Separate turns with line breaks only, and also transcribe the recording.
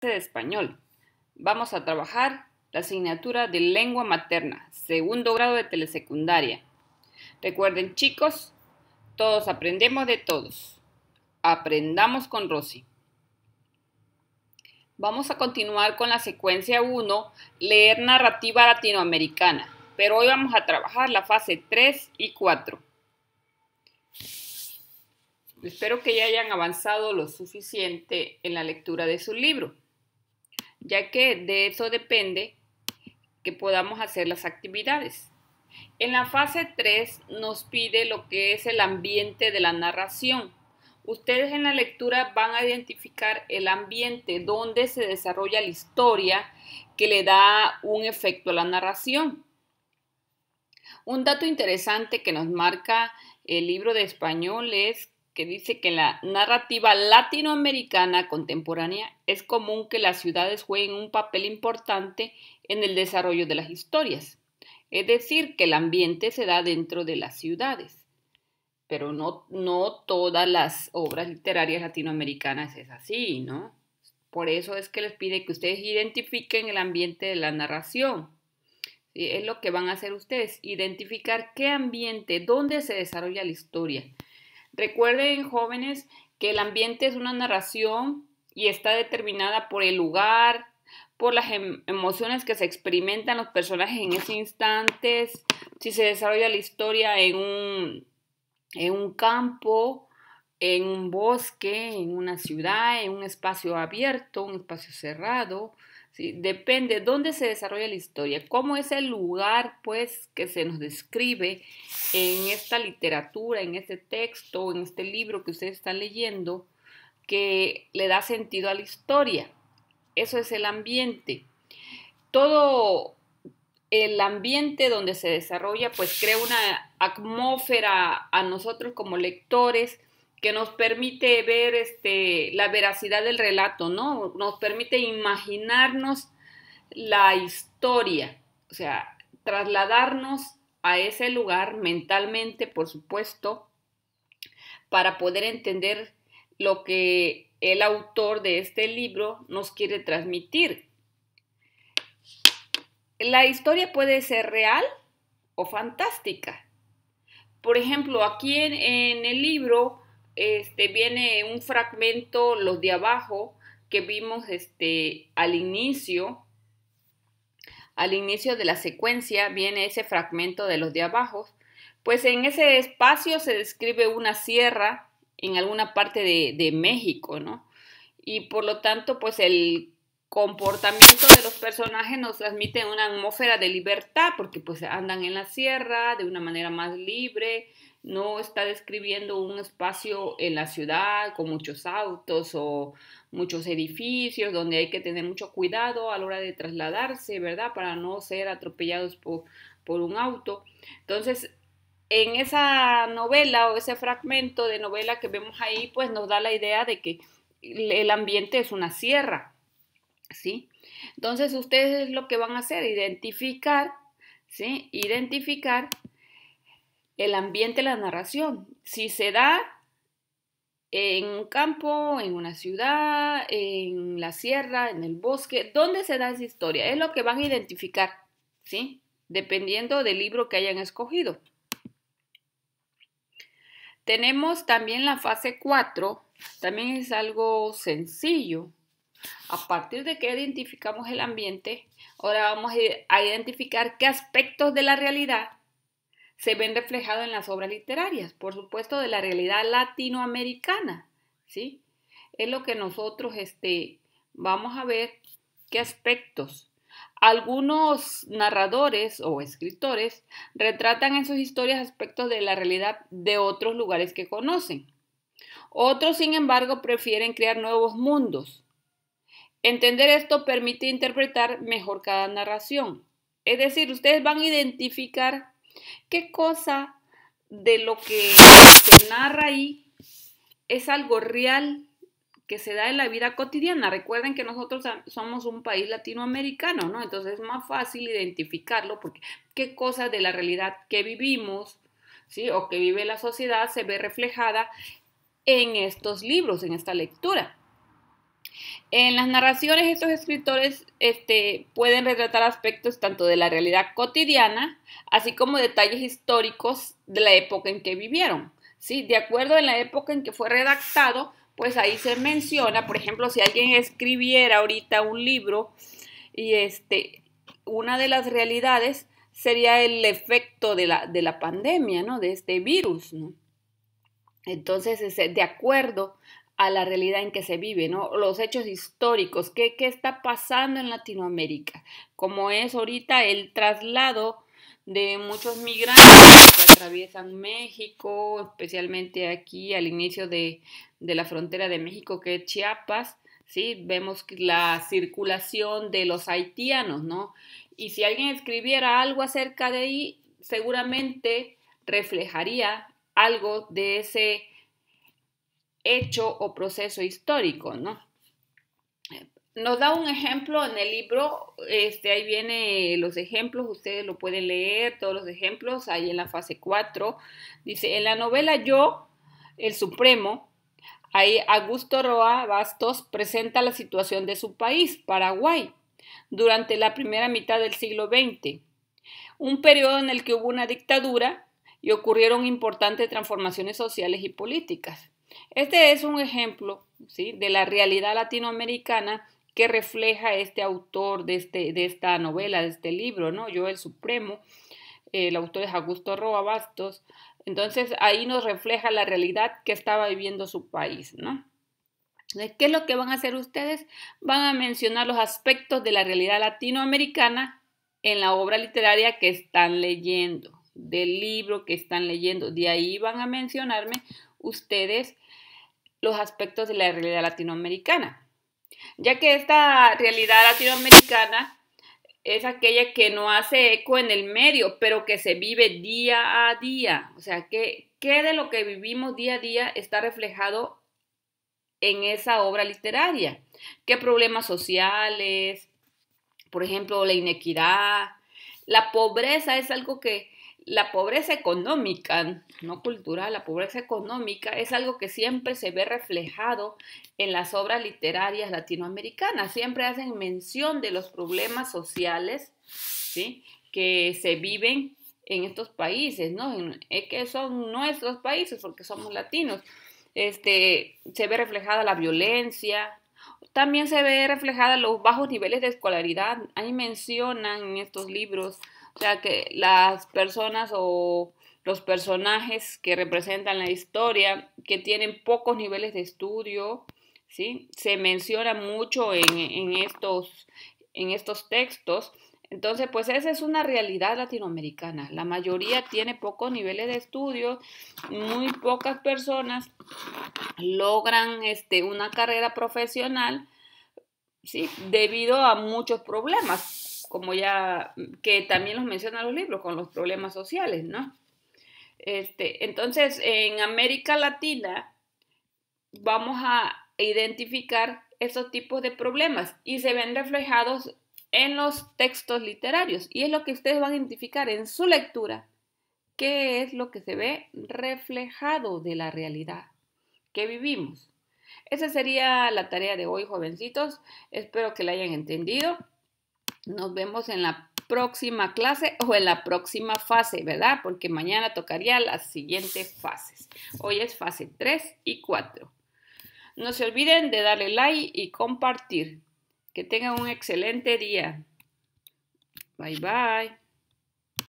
de español. Vamos a trabajar la asignatura de lengua materna, segundo grado de telesecundaria. Recuerden, chicos, todos aprendemos de todos. Aprendamos con Rosy. Vamos a continuar con la secuencia 1, leer narrativa latinoamericana, pero hoy vamos a trabajar la fase 3 y 4. Espero que ya hayan avanzado lo suficiente en la lectura de su libro, ya que de eso depende que podamos hacer las actividades. En la fase 3 nos pide lo que es el ambiente de la narración. Ustedes en la lectura van a identificar el ambiente donde se desarrolla la historia que le da un efecto a la narración. Un dato interesante que nos marca el libro de español es que dice que en la narrativa latinoamericana contemporánea es común que las ciudades jueguen un papel importante en el desarrollo de las historias. Es decir, que el ambiente se da dentro de las ciudades. Pero no todas las obras literarias latinoamericanas es así, ¿no? Por eso es que les pide que ustedes identifiquen el ambiente de la narración. ¿Sí? Es lo que van a hacer ustedes, identificar qué ambiente, dónde se desarrolla la historia. Recuerden, jóvenes, que el ambiente es una narración y está determinada por el lugar, por las emociones que se experimentan los personajes en ese instante, si se desarrolla la historia en un campo, en un bosque, en una ciudad, en un espacio abierto, un espacio cerrado. ¿Sí? Depende de dónde se desarrolla la historia, cómo es el lugar pues que se nos describe en esta literatura, en este texto, en este libro que ustedes están leyendo, que le da sentido a la historia. Eso es el ambiente. Todo el ambiente donde se desarrolla pues crea una atmósfera a nosotros como lectores que nos permite ver la veracidad del relato, ¿no? Nos permite imaginarnos la historia, o sea, trasladarnos a ese lugar mentalmente, por supuesto, para poder entender lo que el autor de este libro nos quiere transmitir. La historia puede ser real o fantástica. Por ejemplo, aquí en el libro viene un fragmento, los de abajo, que vimos al inicio de la secuencia, viene ese fragmento de los de abajo. Pues en ese espacio se describe una sierra en alguna parte de México, ¿no? Y por lo tanto, pues el comportamiento de los personajes nos transmite una atmósfera de libertad, porque pues andan en la sierra de una manera más libre, no está describiendo un espacio en la ciudad con muchos autos o muchos edificios donde hay que tener mucho cuidado a la hora de trasladarse, ¿verdad? Para no ser atropellados por un auto. Entonces, en esa novela o ese fragmento de novela que vemos ahí, pues nos da la idea de que el ambiente es una sierra, ¿sí? Entonces ustedes lo que van a hacer, identificar, ¿sí? Identificar el ambiente de la narración. Si se da en un campo, en una ciudad, en la sierra, en el bosque, ¿dónde se da esa historia? Es lo que van a identificar, ¿sí? Dependiendo del libro que hayan escogido. Tenemos también la fase 4, también es algo sencillo. A partir de que identificamos el ambiente, ahora vamos a identificar qué aspectos de la realidad se ven reflejados en las obras literarias, por supuesto de la realidad latinoamericana, ¿sí? Es lo que nosotros vamos a ver qué aspectos. Algunos narradores o escritores retratan en sus historias aspectos de la realidad de otros lugares que conocen. Otros, sin embargo, prefieren crear nuevos mundos. Entender esto permite interpretar mejor cada narración. Es decir, ustedes van a identificar qué cosa de lo que se narra ahí es algo real que se da en la vida cotidiana. Recuerden que nosotros somos un país latinoamericano, ¿no? Entonces es más fácil identificarlo porque qué cosa de la realidad que vivimos, ¿sí? O que vive la sociedad se ve reflejada en estos libros, en esta lectura. En las narraciones, estos escritores pueden retratar aspectos tanto de la realidad cotidiana, así como detalles históricos de la época en que vivieron. ¿Sí? De acuerdo en la época en que fue redactado, pues ahí se menciona, por ejemplo, si alguien escribiera ahorita un libro y una de las realidades sería el efecto de la pandemia, ¿no? De este virus, ¿no? Entonces, de acuerdo a la realidad en que se vive, ¿no? Los hechos históricos, ¿qué está pasando en Latinoamérica? Como es ahorita el traslado de muchos migrantes que atraviesan México, especialmente aquí al inicio de la frontera de México, que es Chiapas, ¿sí? Vemos la circulación de los haitianos, ¿no? Y si alguien escribiera algo acerca de ahí, seguramente reflejaría algo de ese hecho o proceso histórico, ¿no? Nos da un ejemplo en el libro, ahí vienen los ejemplos, ustedes lo pueden leer, todos los ejemplos, ahí en la fase 4. Dice, en la novela Yo, el Supremo, ahí Augusto Roa Bastos presenta la situación de su país, Paraguay, durante la primera mitad del siglo XX, un periodo en el que hubo una dictadura y ocurrieron importantes transformaciones sociales y políticas. Este es un ejemplo, ¿sí?, de la realidad latinoamericana que refleja este autor de esta novela, de este libro, ¿no? Yo, el Supremo, el autor es Augusto Roa Bastos. Entonces ahí nos refleja la realidad que estaba viviendo su país, ¿no? ¿Qué es lo que van a hacer ustedes? Van a mencionar los aspectos de la realidad latinoamericana en la obra literaria que están leyendo, del libro que están leyendo. De ahí van a mencionarme ustedes los aspectos de la realidad latinoamericana, ya que esta realidad latinoamericana es aquella que no hace eco en el medio, pero que se vive día a día. O sea, que de lo que vivimos día a día está reflejado en esa obra literaria. ¿Qué problemas sociales? Por ejemplo, la inequidad, la pobreza es algo que, la pobreza económica, no cultural, la pobreza económica es algo que siempre se ve reflejado en las obras literarias latinoamericanas. Siempre hacen mención de los problemas sociales, ¿sí?, que se viven en estos países, ¿no? Es que son nuestros países porque somos latinos. Se ve reflejada la violencia, también se ve reflejada los bajos niveles de escolaridad. Ahí mencionan en estos libros, o sea, que las personas o los personajes que representan la historia, que tienen pocos niveles de estudio, ¿sí? Se menciona mucho en estos textos. Entonces, pues esa es una realidad latinoamericana. La mayoría tiene pocos niveles de estudio, muy pocas personas logran una carrera profesional, ¿sí?, debido a muchos problemas, como ya que también los mencionan los libros, con los problemas sociales, ¿no? Entonces, en América Latina vamos a identificar esos tipos de problemas y se ven reflejados en los textos literarios, y es lo que ustedes van a identificar en su lectura, qué es lo que se ve reflejado de la realidad que vivimos. Esa sería la tarea de hoy, jovencitos. Espero que la hayan entendido. Nos vemos en la próxima clase o en la próxima fase, ¿verdad? Porque mañana tocaría las siguientes fases. Hoy es fase 3 y 4. No se olviden de darle like y compartir. Que tengan un excelente día. Bye, bye.